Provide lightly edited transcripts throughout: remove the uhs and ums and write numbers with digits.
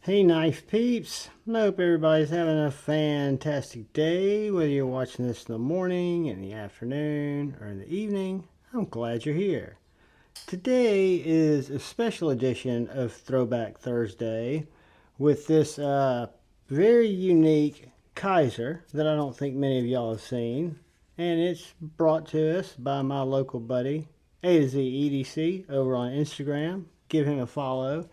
Hey knife peeps, I hope everybody's having a fantastic day, whether you're watching this in the morning, in the afternoon, or in the evening. I'm glad you're here. Today is a special edition of Throwback Thursday with this very unique Kizer that I don't think many of y'all have seen. And it's brought to us by my local buddy, A to Z EDC, over on Instagram. Give him a follow.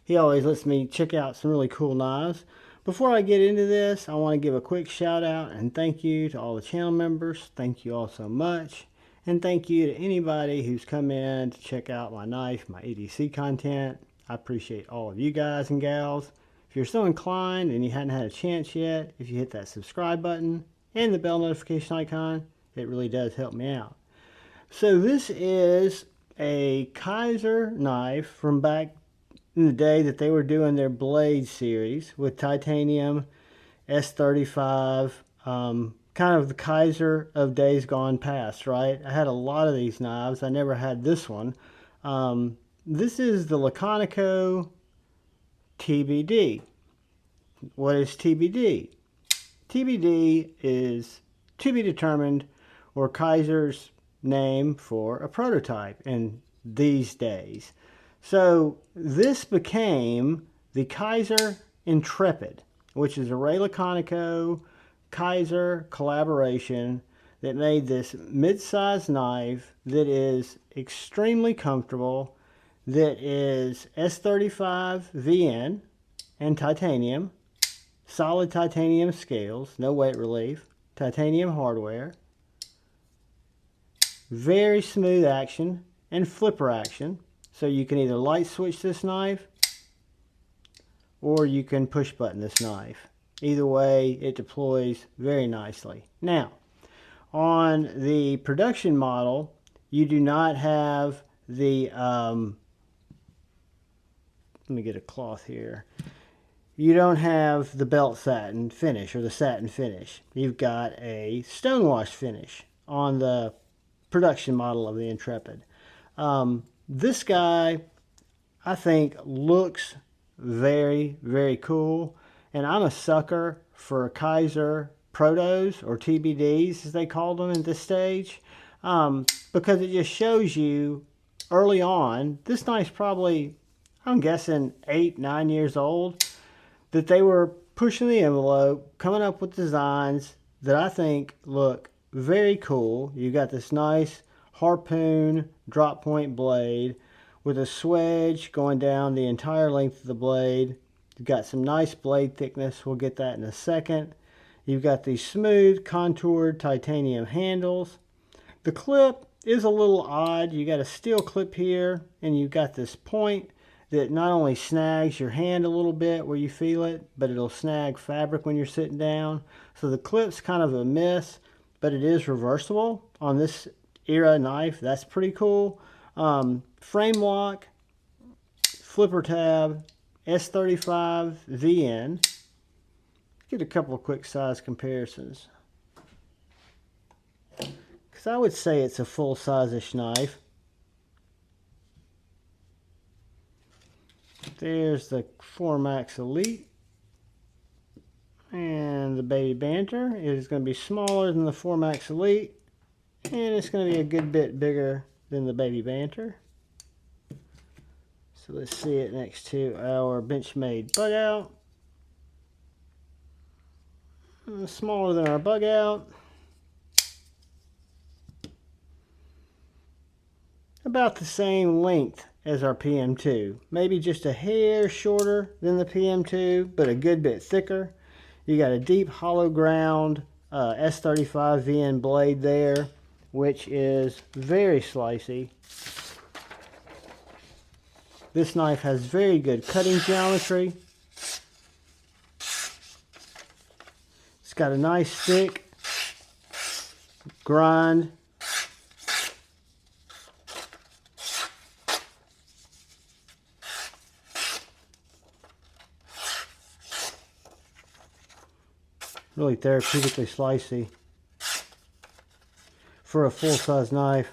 He always lets me check out some really cool knives. Before I get into this, I want to give a quick shout out and thank you to all the channel members. Thank you all so much. And thank you to anybody who's come in to check out my knife, my EDC content. I appreciate all of you guys and gals. If you're so inclined and you hadn't had a chance yet, if you hit that subscribe button and the bell notification icon, it really does help me out. So this is a Kizer knife from back in the day that they were doing their blade series with titanium S35, kind of the Kizer of days gone past, right? I had a lot of these knives. I never had this one. This is the Laconico TBD. What is TBD? TBD is to be determined, or Kizer's name for a prototype in these days. So this became the Kizer Intrepid, which is a Ray Laconico Kizer collaboration that made this mid-sized knife that is extremely comfortable, that is S35VN and titanium, solid titanium scales, no weight relief, titanium hardware, very smooth action and flipper action. So you can either light switch this knife or you can push button this knife. Either way, it deploys very nicely. Now, on the production model, you do not have the, let me get a cloth here. You don't have the belt satin finish or the satin finish. You've got a stonewash finish on the production model of the Intrepid. This guy, I think, looks very, very cool. And I'm a sucker for Kizer Protos, or TBDs as they call them at this stage, because it just shows you early on, this knife's probably, I'm guessing, 8, 9 years old, that they were pushing the envelope, coming up with designs that I think look very cool. You got this nice harpoon drop point blade with a swedge going down the entire length of the blade. You've got some nice blade thickness. We'll get that in a second. You've got these smooth contoured titanium handles. The clip is a little odd. You got a steel clip here, and you've got this point that not only snags your hand a little bit where you feel it, but it'll snag fabric when you're sitting down. So the clip's kind of a miss, but it is reversible on this era knife. That's pretty cool. Frame lock, flipper tab, S35VN. Get a couple of quick size comparisons, because I would say it's a full size-ish knife. There's the Formax Elite, and the Baby Banter is going to be smaller than the Formax Elite, and it's going to be a good bit bigger than the Baby Banter. So let's see it next to our Benchmade bug out. Smaller than our bug out. About the same length as our PM2. Maybe just a hair shorter than the PM2, but a good bit thicker. You got a deep hollow ground S35VN blade there, which is very slicey. This knife has very good cutting geometry. It's got a nice thick grind. Really therapeutically slicey for a full-size knife.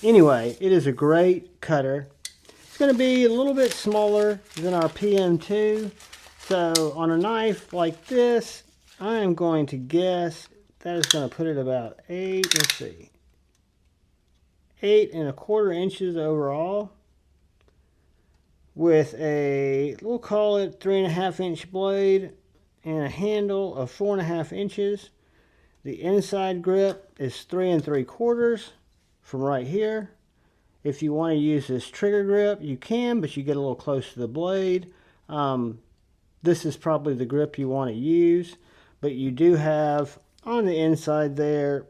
Anyway, it is a great cutter. It's going to be a little bit smaller than our PM2. So on a knife like this, I am going to guess that is going to put it about 8 1/4 inches overall, with a, we'll call it 3.5 inch blade and a handle of 4.5 inches. The inside grip is 3 3/4 from right here. If you want to use this trigger grip, you can, but you get a little close to the blade. This is probably the grip you want to use, but you do have on the inside there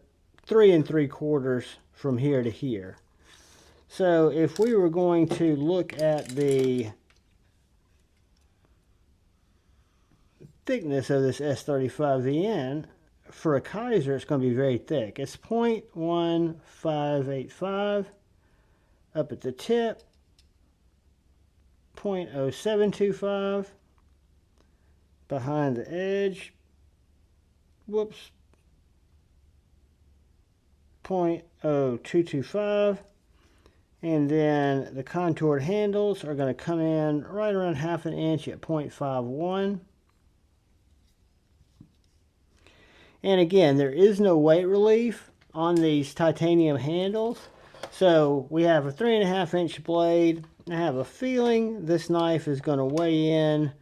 3 3/4 from here to here. So if we were going to look at the thickness of this S35VN, for a Kizer, it's going to be very thick. It's 0.1585 up at the tip, 0.0725 behind the edge, whoops, 0.0225, and then the contoured handles are going to come in right around 1/2 inch at 0.51. And again, there is no weight relief on these titanium handles. So we have a 3.5 inch blade. I have a feeling this knife is going to weigh in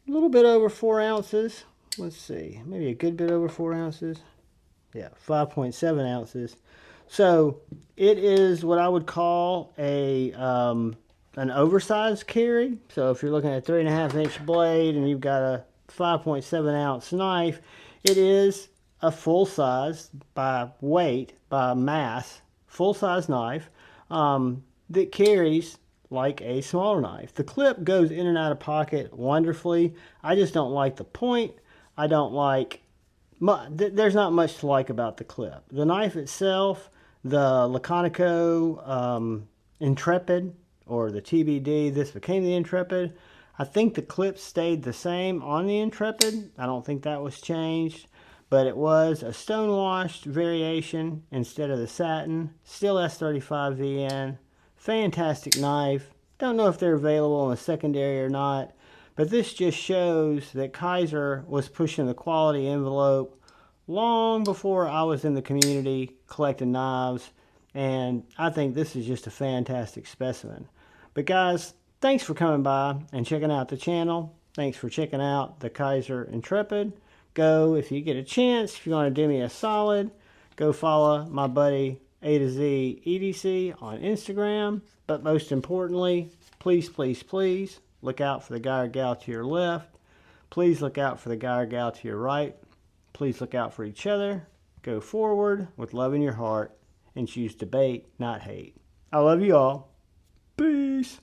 a little bit over 4 ounces. Let's see, maybe a good bit over 4 ounces. Yeah, 5.7 ounces. So it is what I would call a an oversized carry. So if you're looking at a 3.5 inch blade and you've got a 5.7 ounce knife, it is a full size, by weight, by mass, full size knife that carries like a smaller knife. The clip goes in and out of pocket wonderfully. I just don't like the point. I don't like, there's not much to like about the clip. The knife itself, the Laconico Intrepid, or the TBD, this became the Intrepid. I think the clip stayed the same on the Intrepid. I don't think that was changed, but it was a stonewashed variation instead of the satin. Still S35VN. Fantastic knife. Don't know if they're available in the secondary or not, but this just shows that Kizer was pushing the quality envelope long before I was in the community collecting knives, and I think this is just a fantastic specimen. But guys, thanks for coming by and checking out the channel. Thanks for checking out the Kizer Intrepid. Go, if you get a chance, if you want to do me a solid, go follow my buddy A to Z EDC on Instagram. But most importantly, please, please, please look out for the guy or gal to your left. Please look out for the guy or gal to your right. Please look out for each other. Go forward with love in your heart and choose debate, not hate. I love you all. Peace.